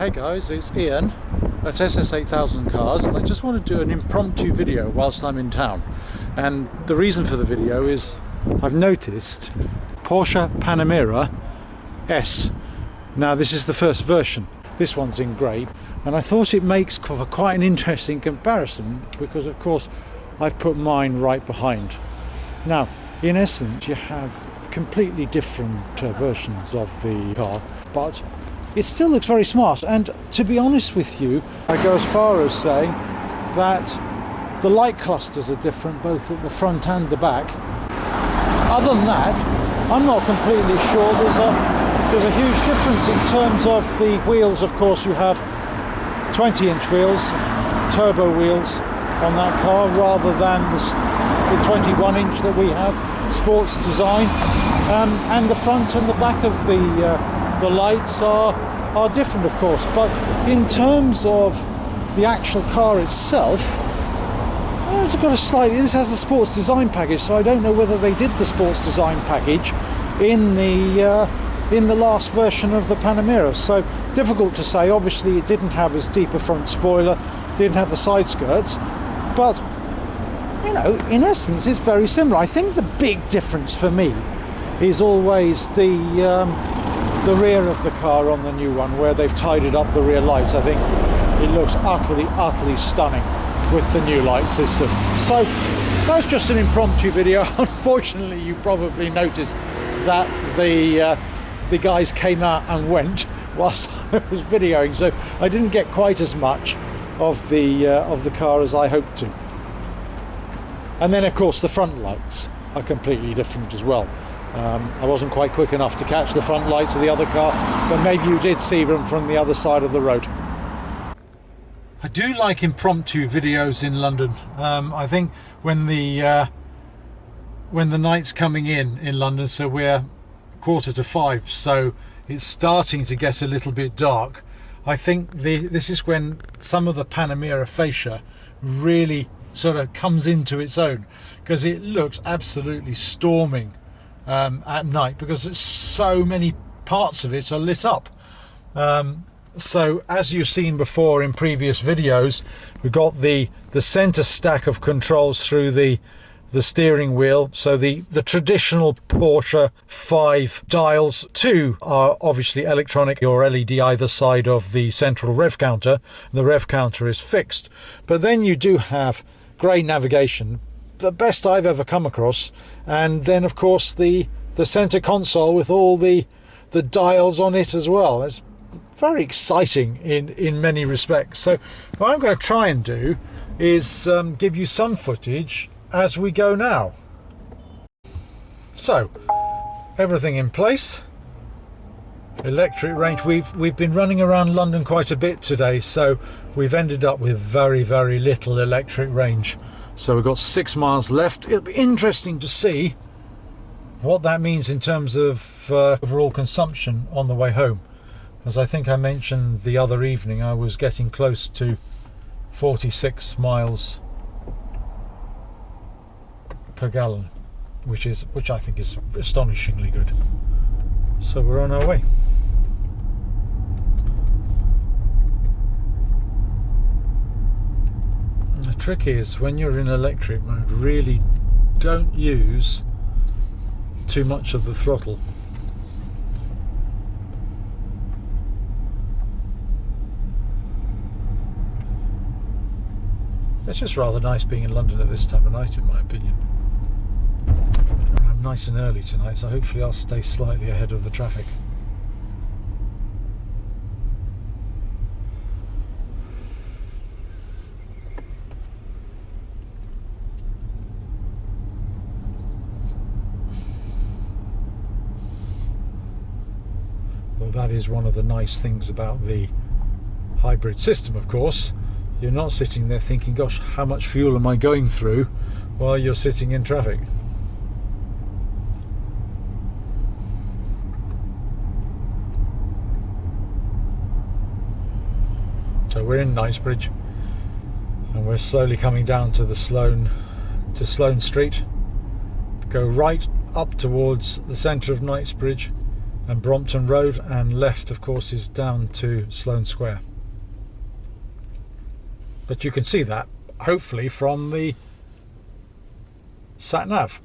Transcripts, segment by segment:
Hey guys, it's Ian at SS8000 Cars, and I just want to do an impromptu video whilst I'm in town. And the reason for the video is I've noticed Porsche Panamera S. Now this is the first version. This one's in grey, and I thought it makes for quite an interesting comparison because of course I've put mine right behind. Now in essence you have completely different versions of the car, but it still looks very smart. And to be honest with you, I go as far as saying that the light clusters are different both at the front and the back. Other than that, I'm not completely sure there's a huge difference in terms of the wheels. Of course you have 20-inch wheels, turbo wheels on that car rather than the 21-inch that we have, sports design, and the front and the back of the lights are different, of course. But in terms of the actual car itself, it's got a slightly, this has a sports design package, so I don't know whether they did the sports design package in the last version of the Panamera, so difficult to say. Obviously it didn't have as deep a front spoiler, didn't have the side skirts, but you know, in essence it's very similar. I think the big difference for me is always the rear of the car on the new one, where they've tidied up the rear lights. I think it looks utterly stunning with the new light system. So that's just an impromptu video. Unfortunately you probably noticed that the guys came out and went whilst I was videoing, so I didn't get quite as much of the car as I hoped to. And then of course the front lights are completely different as well. I wasn't quite quick enough to catch the front lights of the other car, but maybe you did see them from the other side of the road. I do like impromptu videos in London. I think when the night's coming in London, so we're 4:45, so it's starting to get a little bit dark. I think this is when some of the Panamera fascia really sort of comes into its own, because it looks absolutely storming at night, because it's so many parts of it are lit up. So as you've seen before in previous videos, we've got the center stack of controls through the steering wheel. So the traditional Porsche 5 dials. 2 are obviously electronic or LED either side of the central rev counter. The rev counter is fixed, but then you do have grey navigation, the best I've ever come across, and then of course the center console with all the dials on it as well. It's very exciting in many respects. So what I'm going to try and do is give you some footage as we go now. So everything in place, electric range. We've been running around London quite a bit today, so we've ended up with very little electric range. So we've got 6 miles left. It'll be interesting to see what that means in terms of overall consumption on the way home. As I think I mentioned the other evening, I was getting close to 46 miles per gallon, which I think is astonishingly good. So we're on our way. The trick is, when you're in electric mode, really don't use too much of the throttle. It's just rather nice being in London at this time of night, in my opinion. I'm nice and early tonight, so hopefully I'll stay slightly ahead of the traffic. Well, that is one of the nice things about the hybrid system, of course. You're not sitting there thinking, gosh, how much fuel am I going through, while you're sitting in traffic. So we're in Knightsbridge, and we're slowly coming down to the Sloane Street. Go right up towards the centre of Knightsbridge, and Brompton Road, and left of course is down to Sloane Square. But you can see that hopefully from the sat nav.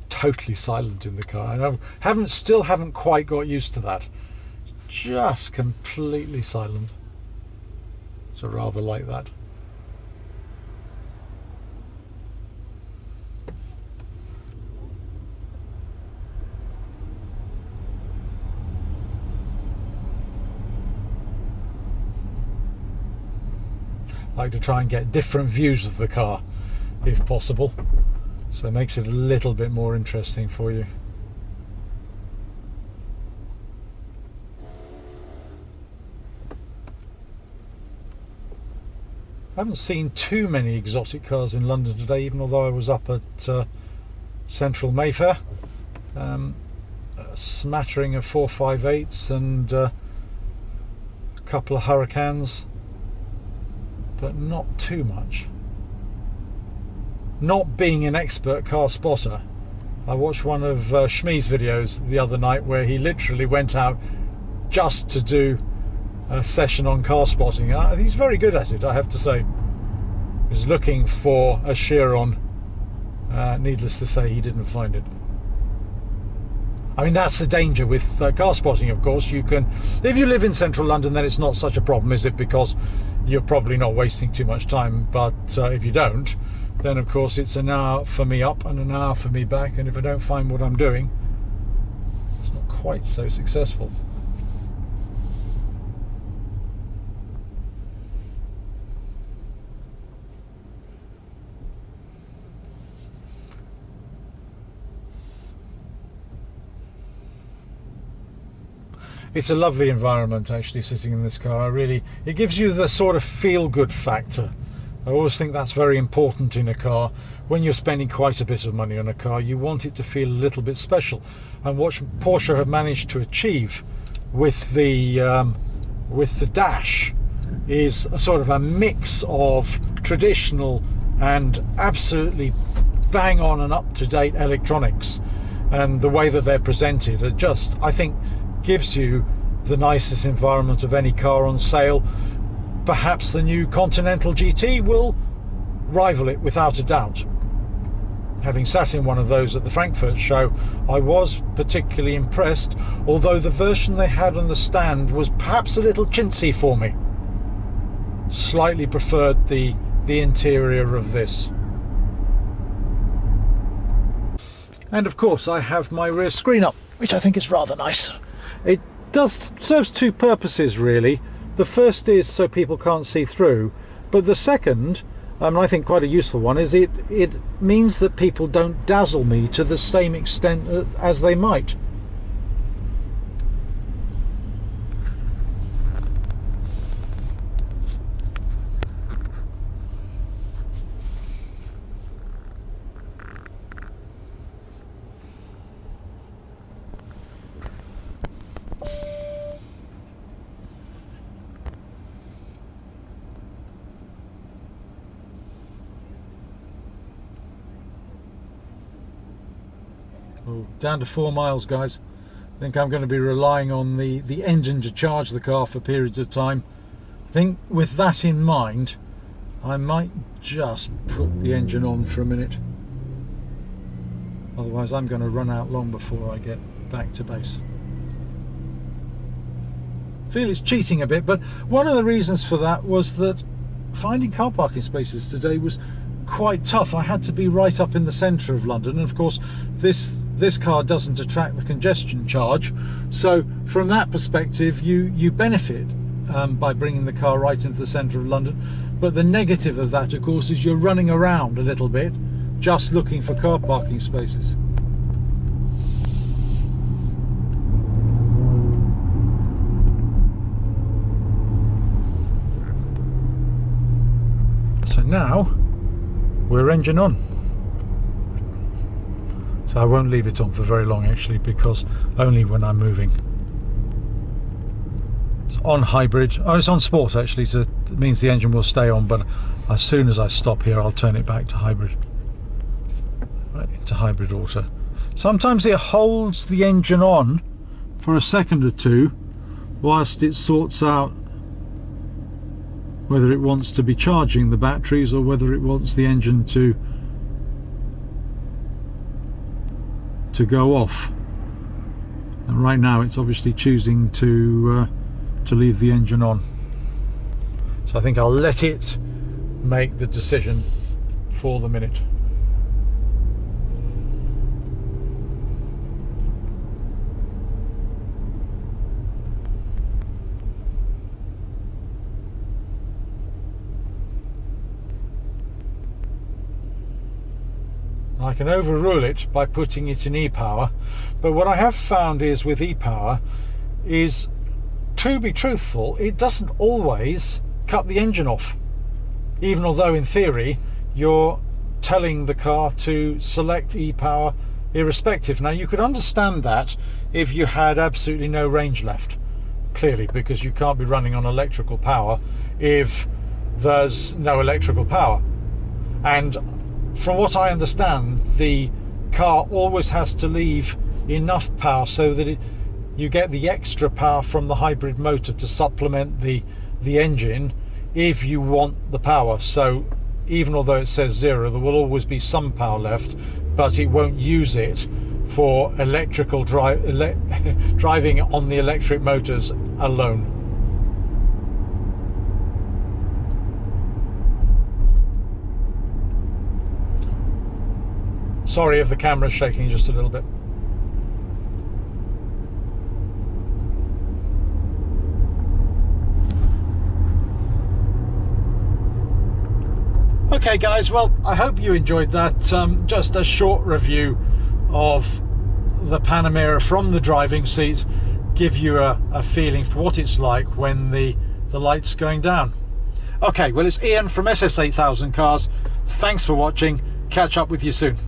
Totally silent in the car, and I still haven't quite got used to that. Just completely silent. So rather like that. I like to try and get different views of the car if possible, so it makes it a little bit more interesting for you. I haven't seen too many exotic cars in London today, even although I was up at Central Mayfair. A smattering of 458s and a couple of Hurricanes, but not too much. Not being an expert car spotter, I watched one of Shmee's videos the other night where he literally went out just to do a session on car spotting. He's very good at it, I have to say. He was looking for a Chiron. Needless to say, he didn't find it. I mean, that's the danger with car spotting, of course. You can, if you live in central London, then it's not such a problem, is it? Because you're probably not wasting too much time. But if you don't, then of course it's an hour for me up and an hour for me back, and if I don't find what I'm doing, it's not quite so successful. It's a lovely environment actually sitting in this car. It gives you the sort of feel-good factor. I always think that's very important in a car. When you're spending quite a bit of money on a car, you want it to feel a little bit special. And what Porsche have managed to achieve with the dash is a sort of a mix of traditional and absolutely bang on and up-to-date electronics. And the way that they're presented are just, I think, gives you the nicest environment of any car on sale. Perhaps the new Continental GT will rival it without a doubt. Having sat in one of those at the Frankfurt show, I was particularly impressed, although the version they had on the stand was perhaps a little chintzy for me. Slightly preferred the interior of this. And of course I have my rear screen up, which I think is rather nice. It serves two purposes really. The first is so people can't see through, but the second, and I think quite a useful one, is it means that people don't dazzle me to the same extent as they might. Oh, down to 4 miles, guys. I think I'm going to be relying on the engine to charge the car for periods of time. I think with that in mind, I might just put the engine on for a minute. Otherwise I'm going to run out long before I get back to base. I feel it's cheating a bit, but one of the reasons for that was that finding car parking spaces today was quite tough. I had to be right up in the centre of London, and of course this car doesn't attract the congestion charge, so from that perspective you benefit by bringing the car right into the centre of London. But the negative of that, of course, is you're running around a little bit just looking for car parking spaces. So now we're engine on. So I won't leave it on for very long actually, because only when I'm moving. on hybrid. Oh, it's on sport actually, so it means the engine will stay on, but as soon as I stop here I'll turn it back to hybrid. Right, into hybrid auto. Sometimes it holds the engine on for a second or two whilst it sorts out whether it wants to be charging the batteries or whether it wants the engine to go off. And right now it's obviously choosing to leave the engine on. So I think I'll let it make the decision for the minute. I can overrule it by putting it in e-power, but what I have found is with e-power is, to be truthful, it doesn't always cut the engine off, even although in theory you're telling the car to select e-power irrespective. Now you could understand that if you had absolutely no range left, clearly, because you can't be running on electrical power if there's no electrical power. And from what I understand, the car always has to leave enough power so that you get the extra power from the hybrid motor to supplement the engine if you want the power. So even although it says 0, there will always be some power left, but it won't use it for electrical driving on the electric motors alone. Sorry if the camera's shaking just a little bit. Okay guys, well I hope you enjoyed that. Just a short review of the Panamera from the driving seat, give you a feeling for what it's like when the light's going down. Okay, well it's Ian from SS8000 Cars. Thanks for watching. Catch up with you soon.